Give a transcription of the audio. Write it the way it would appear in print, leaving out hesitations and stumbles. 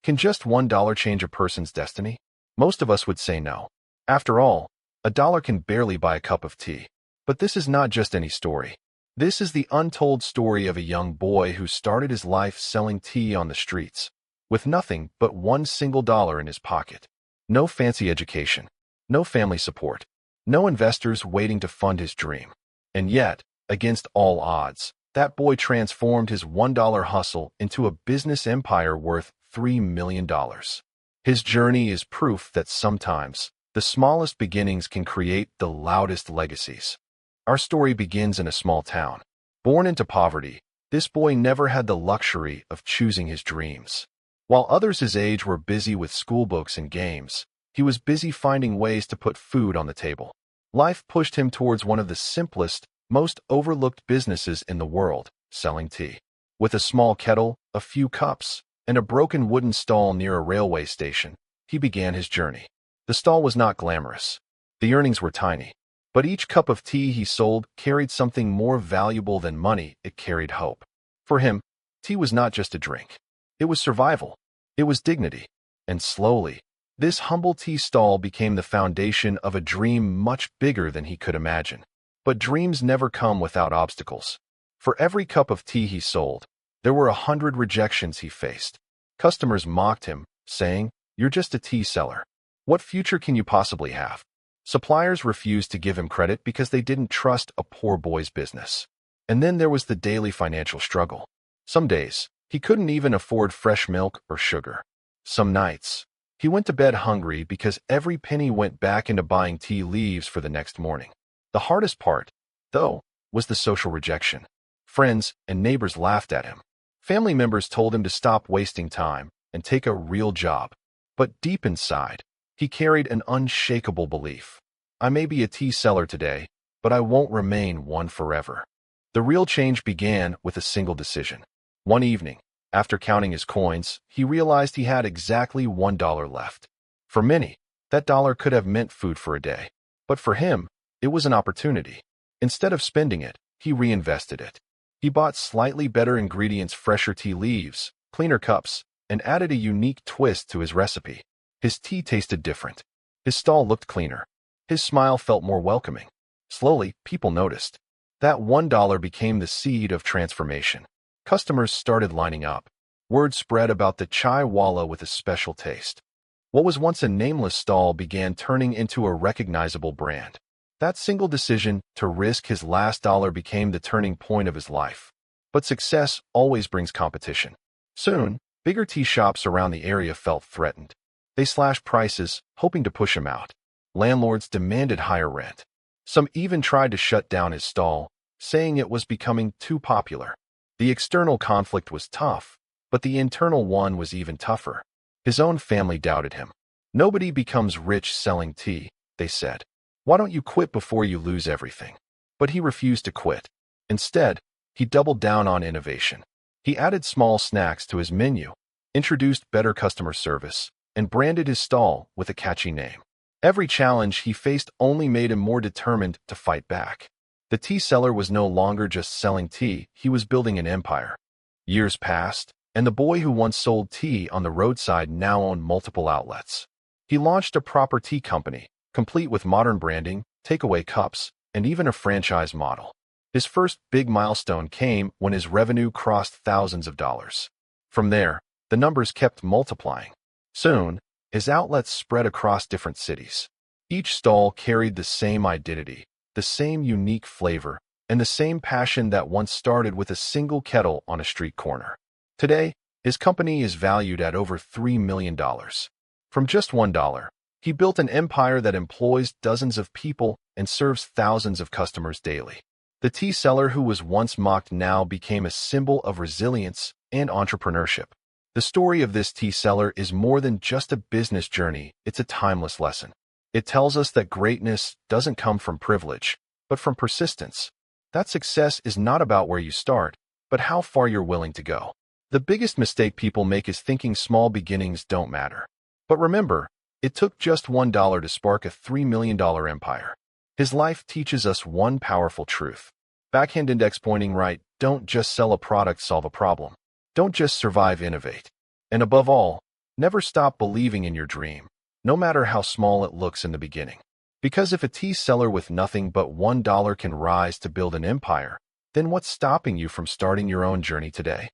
Can just $1 change a person's destiny? Most of us would say no. After all, a dollar can barely buy a cup of tea. But this is not just any story. This is the untold story of a young boy who started his life selling tea on the streets, with nothing but one single dollar in his pocket. No fancy education, no family support, no investors waiting to fund his dream. And yet, against all odds, that boy transformed his $1 hustle into a business empire worth $3 million. His journey is proof that sometimes the smallest beginnings can create the loudest legacies. Our story begins in a small town. Born into poverty, this boy never had the luxury of choosing his dreams. While others his age were busy with schoolbooks and games, he was busy finding ways to put food on the table. Life pushed him towards one of the simplest, most overlooked businesses in the world, selling tea. With a small kettle, a few cups, and a broken wooden stall near a railway station, he began his journey. The stall was not glamorous. The earnings were tiny. But each cup of tea he sold carried something more valuable than money. It carried hope. For him, tea was not just a drink. It was survival. It was dignity. And slowly, this humble tea stall became the foundation of a dream much bigger than he could imagine. But dreams never come without obstacles. For every cup of tea he sold, there were 100 rejections he faced. Customers mocked him, saying, "You're just a tea seller. What future can you possibly have?" Suppliers refused to give him credit because they didn't trust a poor boy's business. And then there was the daily financial struggle. Some days, he couldn't even afford fresh milk or sugar. Some nights, he went to bed hungry because every penny went back into buying tea leaves for the next morning. The hardest part, though, was the social rejection. Friends and neighbors laughed at him. Family members told him to stop wasting time and take a real job. But deep inside, he carried an unshakable belief. I may be a tea seller today, but I won't remain one forever. The real change began with a single decision. One evening, after counting his coins, he realized he had exactly $1 left. For many, that dollar could have meant food for a day. But for him, it was an opportunity. Instead of spending it, he reinvested it. He bought slightly better ingredients, fresher tea leaves, cleaner cups, and added a unique twist to his recipe. His tea tasted different. His stall looked cleaner. His smile felt more welcoming. Slowly, people noticed. That $1 became the seed of transformation. Customers started lining up. Word spread about the chai walla with a special taste. What was once a nameless stall began turning into a recognizable brand. That single decision to risk his last dollar became the turning point of his life. But success always brings competition. Soon, bigger tea shops around the area felt threatened. They slashed prices, hoping to push him out. Landlords demanded higher rent. Some even tried to shut down his stall, saying it was becoming too popular. The external conflict was tough, but the internal one was even tougher. His own family doubted him. "Nobody becomes rich selling tea," they said. "Why don't you quit before you lose everything?" But he refused to quit. Instead, he doubled down on innovation. He added small snacks to his menu, introduced better customer service, and branded his stall with a catchy name. Every challenge he faced only made him more determined to fight back. The tea seller was no longer just selling tea, he was building an empire. Years passed, and the boy who once sold tea on the roadside now owned multiple outlets. He launched a proper tea company, complete with modern branding, takeaway cups, and even a franchise model. His first big milestone came when his revenue crossed thousands of dollars. From there, the numbers kept multiplying. Soon, his outlets spread across different cities. Each stall carried the same identity, the same unique flavor, and the same passion that once started with a single kettle on a street corner. Today, his company is valued at over $3 million. From just $1, he built an empire that employs dozens of people and serves thousands of customers daily. The tea seller who was once mocked now became a symbol of resilience and entrepreneurship. The story of this tea seller is more than just a business journey, it's a timeless lesson. It tells us that greatness doesn't come from privilege, but from persistence. That success is not about where you start, but how far you're willing to go. The biggest mistake people make is thinking small beginnings don't matter. But remember, it took just $1 to spark a $3 million empire. His life teaches us one powerful truth. Backhand index pointing right, don't just sell a product, solve a problem. Don't just survive, innovate. And above all, Never stop believing in your dream, no matter how small it looks in the beginning. Because if a tea seller with nothing but $1 can rise to build an empire, then what's stopping you from starting your own journey today?